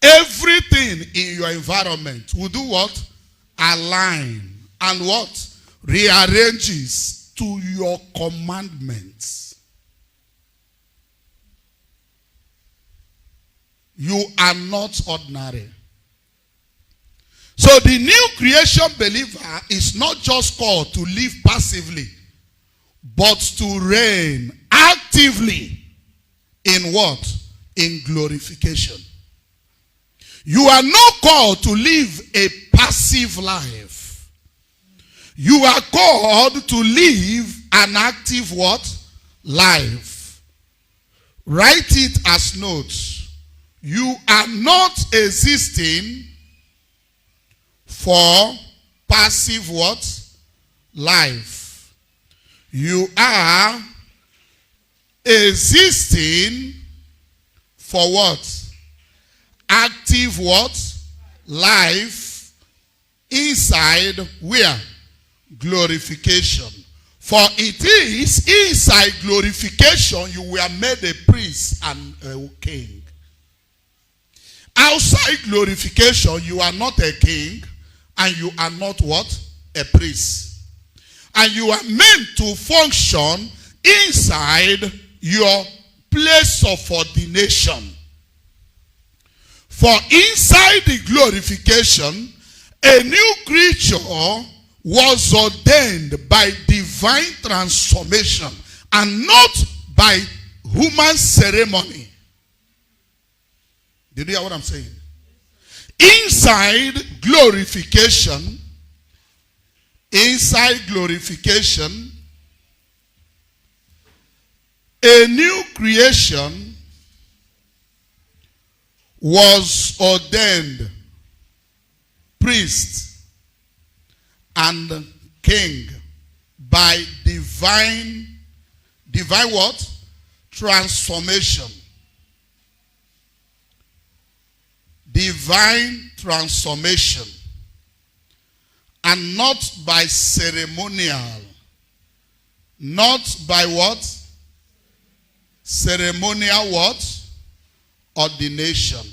Everything in your environment will do what? Align and what? Rearranges to your commandments. You are not ordinary. So the new creation believer is not just called to live passively, but to reign actively in what? In glorification. You are not called to live a passive life. You are called to live an active what? Life. Write it as notes. You are not existing for passive what? Life. You are existing for what? Active what? Life inside where? Glorification. For it is inside glorification you were made a priest and a king. Outside glorification you are not a king and you are not what? A priest. And you are meant to function inside your place of ordination. For inside the glorification, a new creature was ordained by divine transformation and not by human ceremony. Did you hear what I'm saying? Inside glorification, a new creation was ordained priest and king by divine what? Transformation. Divine transformation. And not by ceremonial. Not by what? Ceremonial what? Ordination.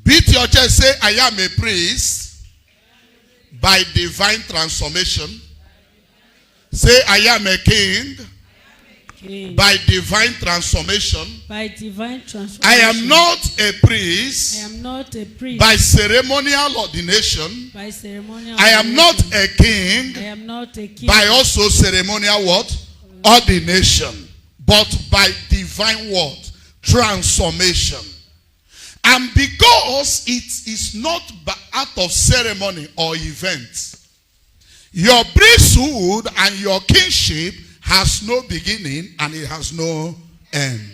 Beat your chest, say, I am a priest by divine transformation. Say, I am a king by divine transformation. By divine transformation. I am not a priest. I am not a priest. By ceremonial ordination. By ceremonial I am not a king. I am not a king. By also ceremonial what? Ordination. But by divine what? Transformation. And because it is not out of ceremony or event, your priesthood and your kingship has no beginning and it has no end.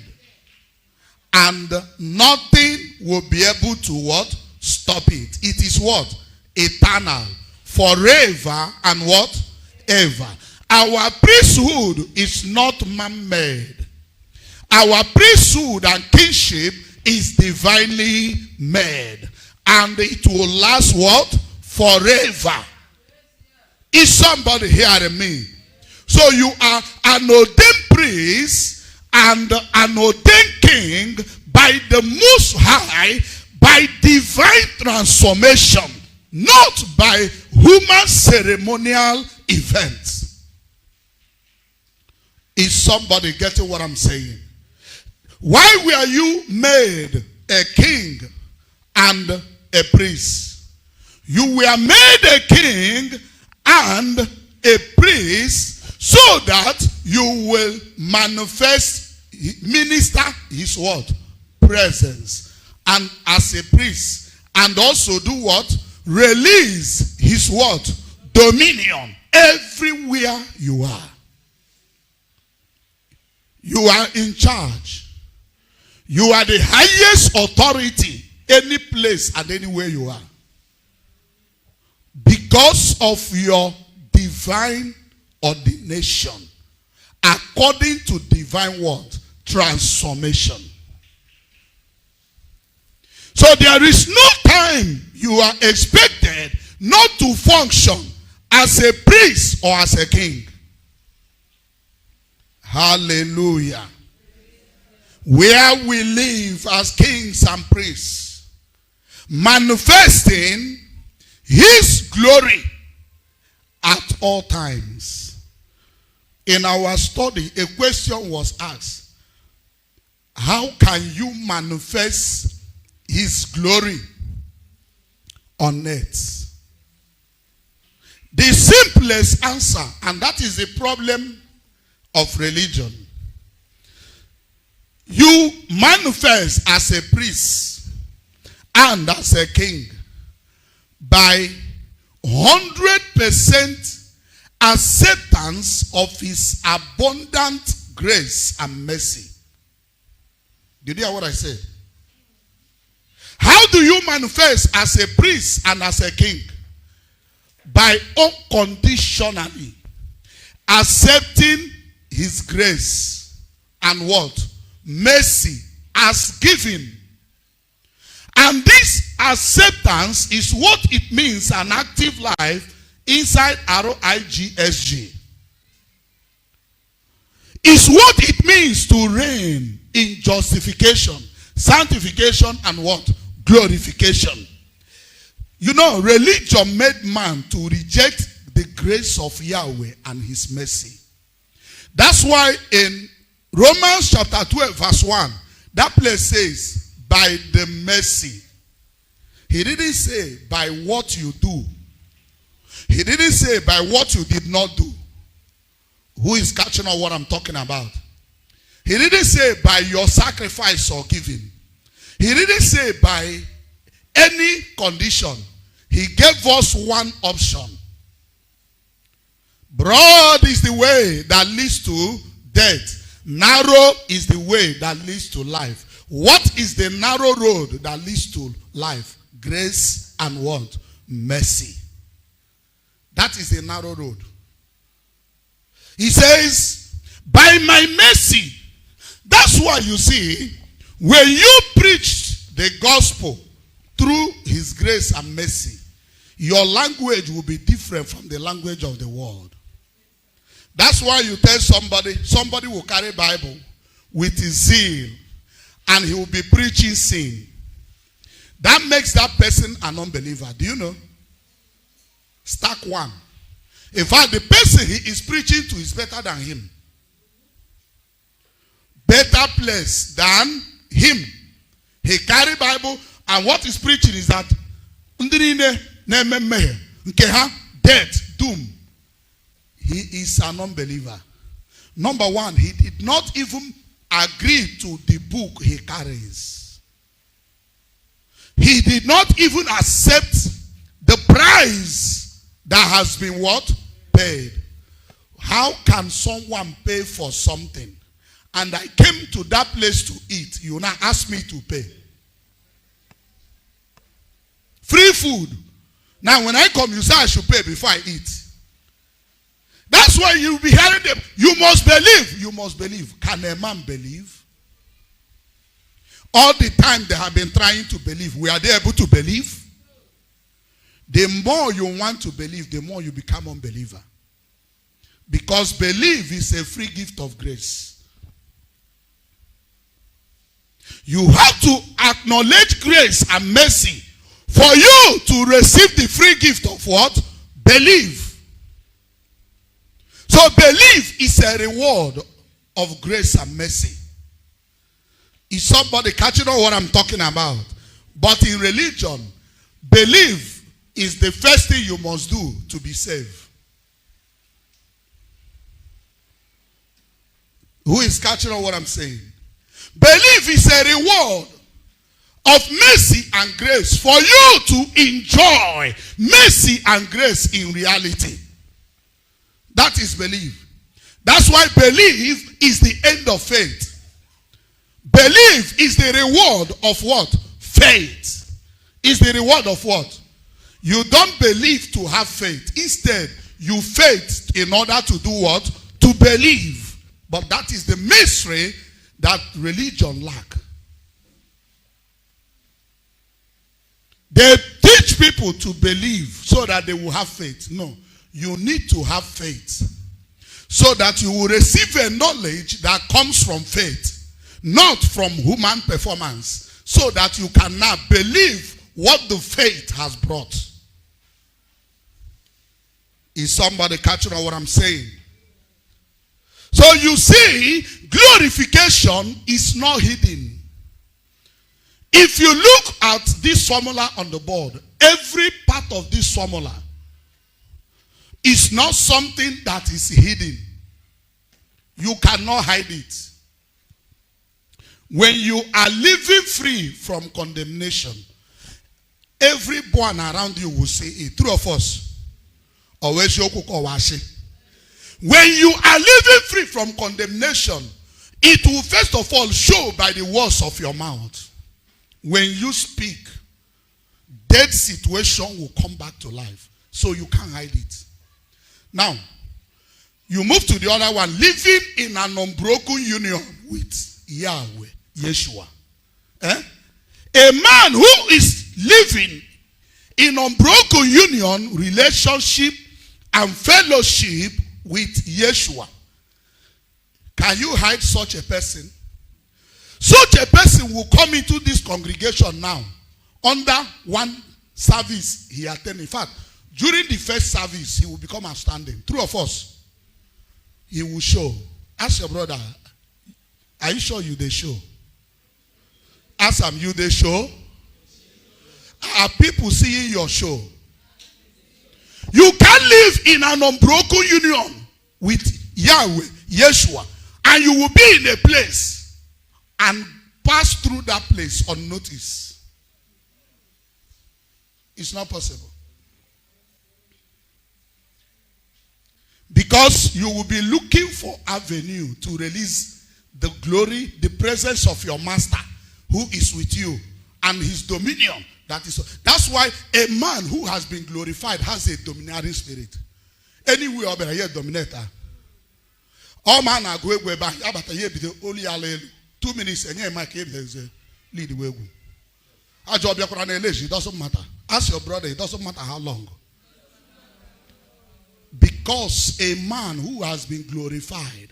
And nothing will be able to what? Stop it. It is what? Eternal. Forever and what? Ever. Our priesthood is not man-made. Our priesthood and kingship is divinely made. And it will last what? Forever. Is somebody hearing me? So you are an ordained priest and an ordained king by the Most High, by divine transformation, not by human ceremonial events. Is somebody getting what I'm saying? Why were you made a king and a priest? You were made a king and a priest so that you will manifest, minister his what? Presence. And as a priest. And also do what? Release his what? Dominion. Everywhere you are. You are in charge. You are the highest authority any place and anywhere you are. Because of your divine ordination. According to divine what? Transformation. So there is no time you are expected not to function as a priest or as a king. Hallelujah. where we live as kings and priests, manifesting his glory at all times. In our study, a question was asked: how can you manifest his glory on earth? The simplest answer, and that is the problem of religion. You manifest as a priest and as a king by 100% acceptance of his abundant grace and mercy. Did you hear what I said? How do you manifest as a priest and as a king? By unconditionally accepting his grace and what? Mercy as given. And this acceptance is what it means an active life inside RIGSG. Is what it means to reign in justification, sanctification, and what? Glorification. You know, religion made man to reject the grace of Yahweh and his mercy. That's why in Romans chapter 12 verse 1, that place says, by the mercy. He didn't say by what you do. He didn't say by what you did not do. Who is catching on what I'm talking about? He didn't say by your sacrifice or giving. He didn't say by any condition. He gave us one option. Broad is the way that leads to death. Narrow is the way that leads to life. What is the narrow road that leads to life? Grace and what? Mercy. That is the narrow road. He says, by my mercy. That's why you see, when you preach the gospel through his grace and mercy, your language will be different from the language of the world. That's why you tell somebody will carry Bible with his zeal and he will be preaching sin. That makes that person an unbeliever. Do you know? Stack one. In fact, the person he is preaching to is better than him. Better place than him. He carry Bible and what he's preaching is that death, doom. He is an unbeliever. Number one, he did not even agree to the book he carries. He did not even accept the price that has been what? Paid. How can someone pay for something? And I came to that place to eat. You now ask me to pay. Free food. Now when I come, you say I should pay before I eat. That's why you'll be hearing them. You must believe. You must believe. Can a man believe? All the time they have been trying to believe. Were they able to believe? The more you want to believe, the more you become unbeliever. Because belief is a free gift of grace. You have to acknowledge grace and mercy for you to receive the free gift of what? Belief. So belief is a reward of grace and mercy. Is somebody catching on what I'm talking about? But in religion, belief is the first thing you must do to be saved. Who is catching on what I'm saying? Belief is a reward of mercy and grace for you to enjoy mercy and grace in reality. That is belief. That's why belief is the end of faith. Belief is the reward of what? Faith. Is the reward of what? You don't believe to have faith. Instead, you faith in order to do what? To believe. But that is the mystery that religion lacks. They teach people to believe so that they will have faith. No. You need to have faith so that you will receive a knowledge that comes from faith. not from human performance, so that you can now believe what the faith has brought. Is somebody catching on what I'm saying? So you see, glorification is not hidden. If you look at this formula on the board, every part of this formula is not something that is hidden. You cannot hide it. When you are living free from condemnation, everyone around you will say it. True of us. When you are living free from condemnation, it will first of all show by the words of your mouth. When you speak, dead situation will come back to life. So you can't hide it. Now, you move to the other one. Living in an unbroken union with Yahweh, Yeshua. A man who is living in unbroken union, relationship, and fellowship with Yeshua. Can you hide such a person? Such a person will come into this congregation now under one service he attended. In fact, during the first service, he will become outstanding. True of us. He will show. Ask your brother, are you sure you they show? Ask him, you they show? Are people seeing your show? You can't live in an unbroken union with Yahweh, Yeshua, and you will be in a place and pass through that place unnoticed. It's not possible. Because you will be looking for avenue to release the glory, the presence of your master who is with you and his dominion. That's why a man who has been glorified has a domineering spirit. Anywhere over here dominator. All man are going back. About a year only 2 minutes and yeah, my cave lead the way. Our job it doesn't matter. Ask your brother, it doesn't matter how long. Because a man who has been glorified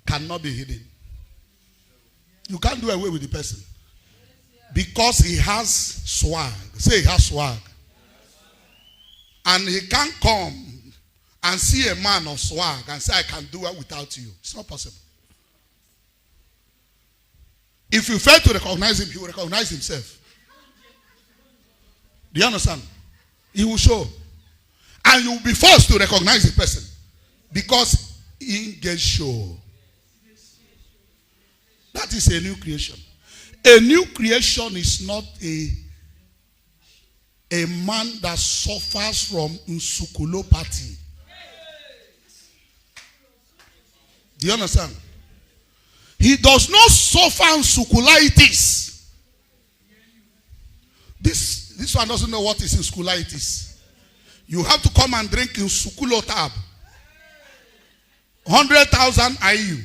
cannot be hidden. You can't do away with the person. Because he has swag. Say he has swag. And he can't come and see a man of swag and say, I can do it without you. It's not possible. If you fail to recognize him, he will recognize himself. Do you understand? He will show. And you will be forced to recognize the person. Because he gets show. That is a new creation. A new creation is not a man that suffers from unsukulopathy. Do you understand? He does not suffer unsukulitis. This one doesn't know what is unsukulitis. You have to come and drink unsukulotab. 100,000 IU.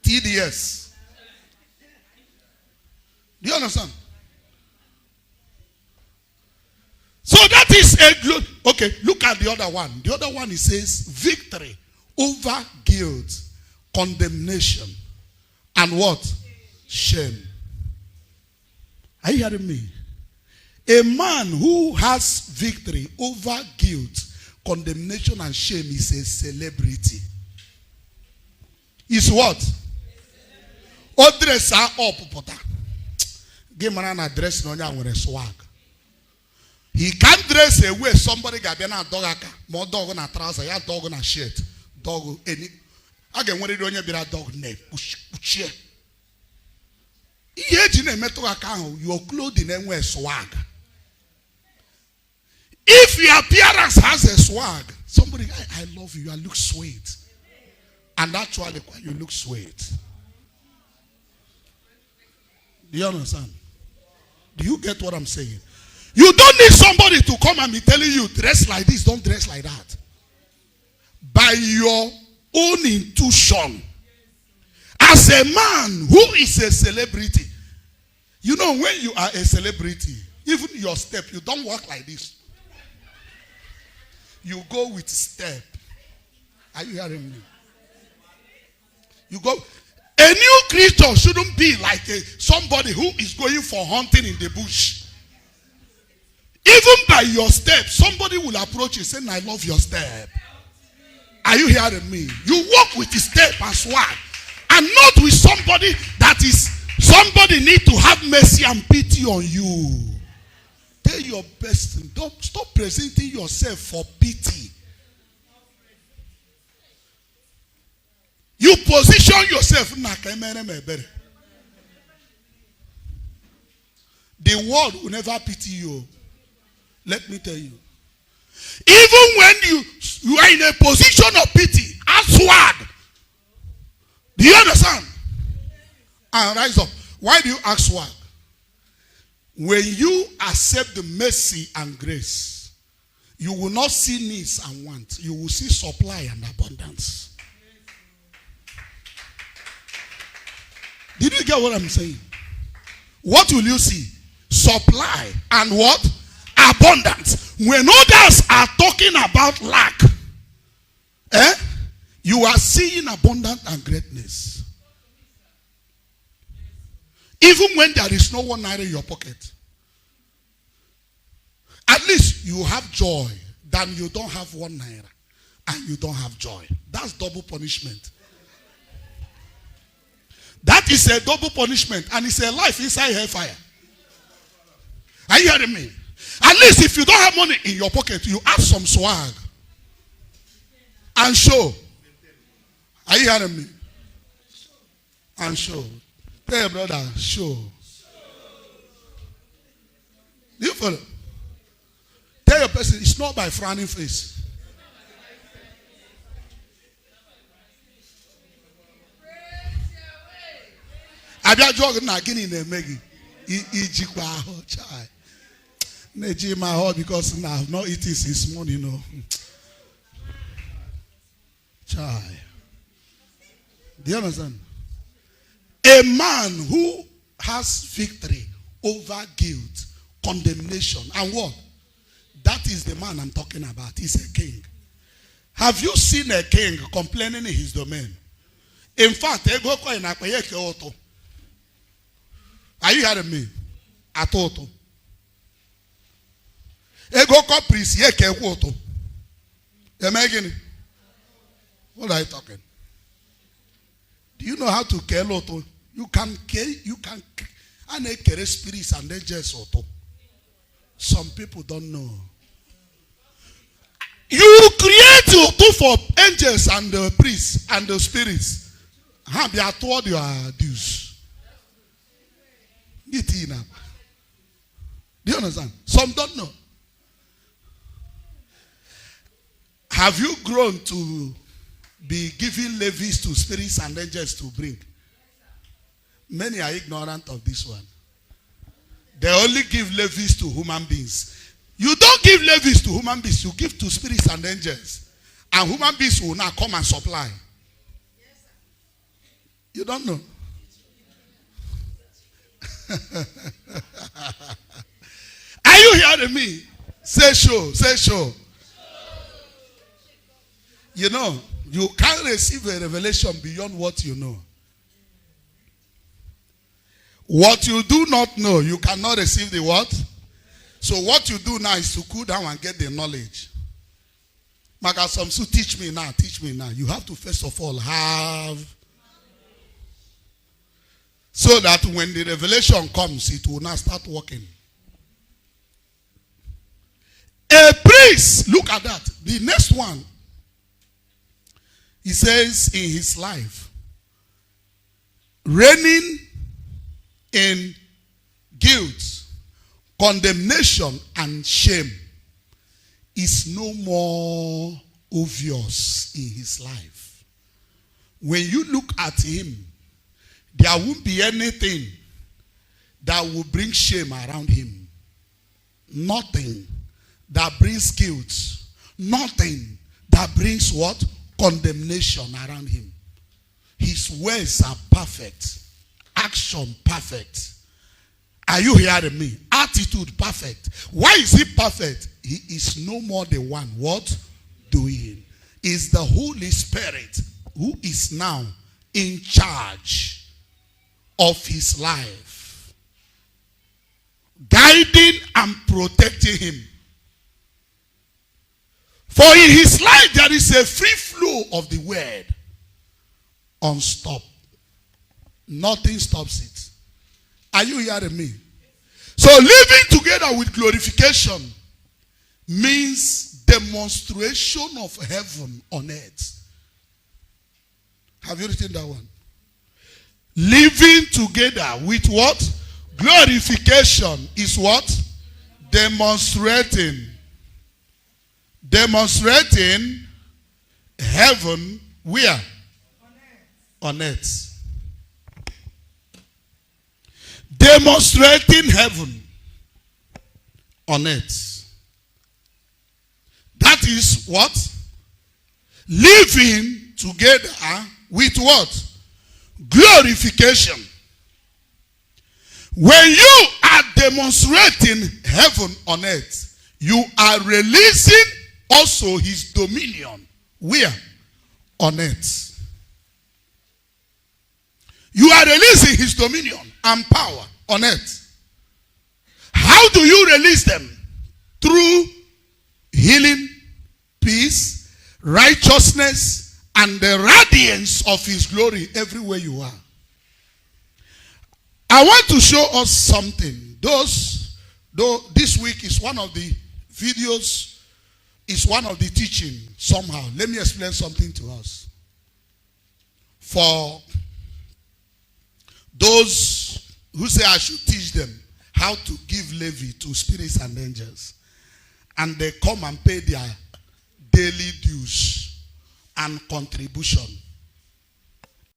TDS. Do you understand? So that is a good. Okay, look at the other one. The other one, it says victory over guilt, condemnation, and what? Shame. Are you hearing me? A man who has victory over guilt, condemnation, and shame is a celebrity. Is what? Odresa opopota. Game man address no nya nwere swag. He can't dress away somebody ga-abịa na dog aka, ma dog na trouser, ya dog na shirt, dog any. A ga-enwere onye bịara dog na kpuchie. Ihe eji na-emetụ aka ahụ, your clothing enwe swag. If your appearance has a swag, somebody, I love you, I look sweet. And actually, you look sweet. Do you understand? Do you get what I'm saying? You don't need somebody to come and be telling you, dress like this, don't dress like that. By your own intuition. As a man who is a celebrity, you know, when you are a celebrity, even your step, you don't walk like this. You go with step. Are you hearing me? You go. A new creature shouldn't be like somebody who is going for hunting in the bush. Even by your step, somebody will approach you saying, I love your step. Are you hearing me? You walk with his step and swag. And not with somebody that is, somebody need to have mercy and pity on you. Tell your best. Don't stop presenting yourself for pity. You position yourself. The world will never pity you. Let me tell you. Even when you are in a position of pity, ask swag. Do you understand? And rise up. Why do you ask swag? When you accept the mercy and grace, you will not see needs and wants. You will see supply and abundance. Did you get what I'm saying? What will you see? Supply and what? Abundance. When others are talking about lack, you are seeing abundance and greatness. Even when there is no 1 naira in your pocket. At least you have joy than you don't have 1 naira. And you don't have joy. That's double punishment. That is a double punishment. And it's a life inside hellfire. Are you hearing me? At least if you don't have money in your pocket, you have some swag. And show. Are you hearing me? And show. Tell your brother, show. Do you follow? Tell your person, it's not by frowning face. Abia jog na gini na emegi. Ijikwa aho chai. Neji my heart because now I've not eaten since morning, you know. Chai. Do you understand? A man who has victory over guilt, condemnation, and what? That is the man I'm talking about. He's a king. Have you seen a king complaining in his domain? In fact, are you hearing me? Atoto. Ego ko priest ye ke kwoto. Imagine. What are you talking? Do you know how to care loto? You can and care spirits and they just auto. Some people don't know. You create auto for angels and the priests and the spirits. Have they toward your dues? Do you understand? Some don't know. Have you grown to be giving levies to spirits and angels to bring? Many are ignorant of this one. They only give levies to human beings. You don't give levies to human beings. You give to spirits and angels. And human beings will now come and supply. You don't know. Are you hearing me? Say sure. Say sure. You know, you can't receive a revelation beyond what you know. What you do not know, you cannot receive the what? So what you do now is to cool down and get the knowledge. Magasomsu, teach me now, teach me now. You have to first of all have. So that when the revelation comes, it will now start working. A priest, look at that. The next one, he says in his life, reigning in guilt, condemnation, and shame is no more obvious in his life. When you look at him, there won't be anything that will bring shame around him. Nothing that brings guilt. Nothing that brings what? Condemnation around him. His words are perfect. Action perfect. Are you hearing me? Attitude perfect. Why is he perfect? He is no more the one what? Doing. It's the Holy Spirit who is now in charge of his life, guiding and protecting him. For in his life there is a free flow of the word, unstopped. Nothing stops it. Are you hearing me? So living together with glorification means demonstration of heaven on earth. Have you written that one? Living together with what? Glorification is what? Demonstrating. Demonstrating heaven where? On earth. Demonstrating heaven on earth. That is what? Living together with what? Glorification. When you are demonstrating heaven on earth, you are releasing also his dominion. Where? On earth. You are releasing his dominion and power on earth. How do you release them? Through healing, peace, righteousness, and the radiance of his glory everywhere you are. I want to show us something. This week is one of the videos, is one of the teaching somehow. Let me explain something to us. For those who say I should teach them how to give levy to spirits and angels, and they come and pay their daily dues and contribution,